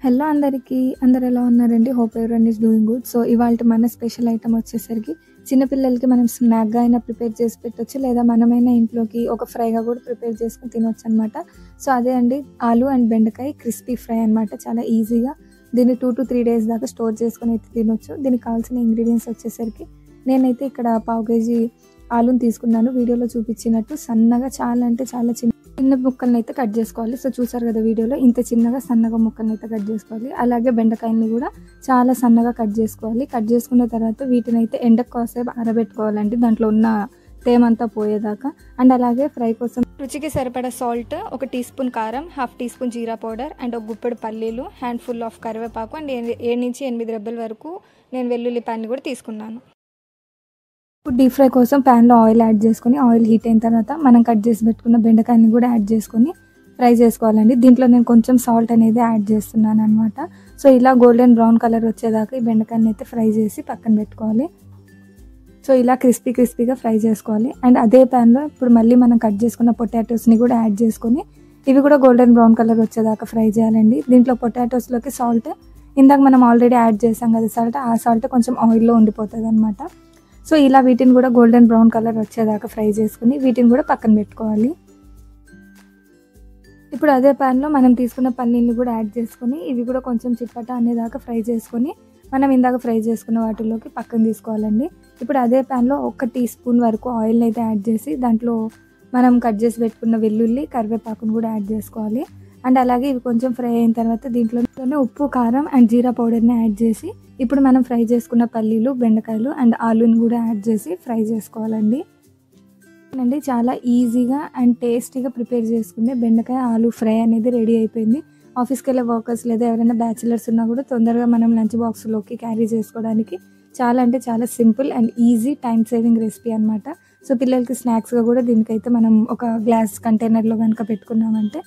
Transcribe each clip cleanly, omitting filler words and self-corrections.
Hello అందరికీ, అందరు ఎలా ఉన్నారండి? Hope everyone is doing good. So ఇవాళ మన స్పెషల్ ఐటమ్ వచ్చేసరికి చిన్నపిల్లలకి మనం స్నాక్గా అయినా ప్రిపేర్ చేసి పెట్టొచ్చు, లేదా మనమైనా ఇంట్లోకి ఒక ఫ్రైగా కూడా ప్రిపేర్ చేసుకుని తినొచ్చు అనమాట. సో అదే అండి, ఆలు అండ్ బెండకాయ క్రిస్పీ ఫ్రై అనమాట. చాలా ఈజీగా దీన్ని 2 to 3 days దాకా స్టోర్ చేసుకొని అయితే తినొచ్చు. దీనికి కావాల్సిన ఇంగ్రీడియంట్స్ వచ్చేసరికి నేనైతే ఇక్కడ 1/2 kg ఆలుని తీసుకున్నాను. వీడియోలో చూపించినట్టు సన్నగా, చాలా అంటే చాలా చిన్న ముక్కల్ని అయితే కట్ చేసుకోవాలి. సో చూసారు కదా వీడియోలో, ఇంత చిన్నగా సన్నగా ముక్కల్ని అయితే కట్ చేసుకోవాలి. అలాగే బెండకాయల్ని కూడా చాలా సన్నగా కట్ చేసుకోవాలి. కట్ చేసుకున్న తర్వాత వీటిని అయితే ఎండకు కాసేపు ఆరబెట్టుకోవాలండి, దాంట్లో ఉన్న తేమంతా పోయేదాకా. అండ్ అలాగే ఫ్రై కోసం రుచికి సరిపడా సాల్ట్, 1 టీ స్పూన్ కారం, 1/2 టీ స్పూన్ జీరా పౌడర్, అండ్ ఒక గుప్పెడు పల్లీలు, హ్యాండ్ఫుల్ ఆఫ్ కరివేపాకు, అండ్ 7 నుంచి 8 రెబ్బల వరకు నేను వెల్లుల్లిపాయని కూడా తీసుకున్నాను. ఇప్పుడు డీప్ ఫ్రై కోసం ప్యాన్లో ఆయిల్ యాడ్ చేసుకొని, ఆయిల్ హీట్ అయిన తర్వాత మనం కట్ చేసి పెట్టుకున్న బెండకాయని కూడా యాడ్ చేసుకొని ఫ్రై చేసుకోవాలండి. దీంట్లో నేను కొంచెం సాల్ట్ అనేది యాడ్ చేస్తున్నాను అనమాట. సో ఇలా గోల్డెన్ బ్రౌన్ కలర్ వచ్చేదాకా ఈ బెండకాయని అయితే ఫ్రై చేసి పక్కన పెట్టుకోవాలి. సో ఇలా క్రిస్పీగా ఫ్రై చేసుకోవాలి. అండ్ అదే ప్యాన్లో ఇప్పుడు మళ్ళీ మనం కట్ చేసుకున్న పొటాటోస్ని కూడా యాడ్ చేసుకొని ఇవి కూడా గోల్డెన్ బ్రౌన్ కలర్ వచ్చేదాకా ఫ్రై చేయాలండి. దీంట్లో పొటాటోస్లోకి సాల్ట్ ఇందాక మనం ఆల్రెడీ యాడ్ చేసాం కదా సాల్ట్, ఆ సాల్ట్ కొంచెం ఆయిల్లో ఉండిపోతుంది అనమాట. సో ఇలా వీటిని కూడా గోల్డెన్ బ్రౌన్ కలర్ వచ్చేదాకా ఫ్రై చేసుకుని వీటిని కూడా పక్కన పెట్టుకోవాలి. ఇప్పుడు అదే ప్యాన్లో మనం తీసుకున్న పల్లీని కూడా యాడ్ చేసుకొని ఇవి కూడా కొంచెం చిట్పట అనేదాకా ఫ్రై చేసుకొని మనం ఇందాక ఫ్రై చేసుకున్న వాటిలోకి పక్కన తీసుకోవాలండి. ఇప్పుడు అదే ప్యాన్లో 1 టీ స్పూన్ వరకు ఆయిల్ని అయితే యాడ్ చేసి దాంట్లో మనం కట్ చేసి పెట్టుకున్న వెల్లుల్లి, కరివేపాకును కూడా యాడ్ చేసుకోవాలి. అండ్ అలాగే ఇవి కొంచెం ఫ్రై అయిన తర్వాత దీంట్లోనే ఉప్పు, కారం అండ్ జీరా పౌడర్ని యాడ్ చేసి ఇప్పుడు మనం ఫ్రై చేసుకున్న పల్లీలు, బెండకాయలు అండ్ ఆలుని కూడా యాడ్ చేసి ఫ్రై చేసుకోవాలండి. చాలా ఈజీగా అండ్ టేస్టీగా ప్రిపేర్ చేసుకునే బెండకాయ ఆలు ఫ్రై అనేది రెడీ అయిపోయింది. ఆఫీస్కి వెళ్ళే వర్కర్స్ లేదా ఎవరైనా బ్యాచిలర్స్ ఉన్నా కూడా తొందరగా మనం లంచ్ బాక్స్లోకి క్యారీ చేసుకోవడానికి చాలా అంటే చాలా simple and easy time saving recipe అనమాట. సో పిల్లలకి స్నాక్స్గా కూడా దీనికైతే మనం ఒక గ్లాస్ కంటైనర్లో కనుక పెట్టుకున్నామంటే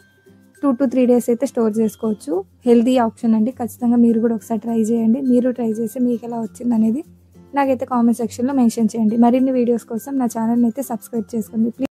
2 to 3 days అయితే స్టోర్ చేసుకోవచ్చు. హెల్తీ ఆప్షన్ అండి. ఖచ్చితంగా మీరు కూడా ఒకసారి ట్రై చేయండి. మీరు ట్రై చేసి మీకు ఎలా వచ్చింది అనేది నాకైతే కామెంట్ సెక్షన్లో మెన్షన్ చేయండి. మరిన్ని వీడియోస్ కోసం నా ఛానల్ని అయితే సబ్స్క్రైబ్ చేసుకోండి ప్లీజ్.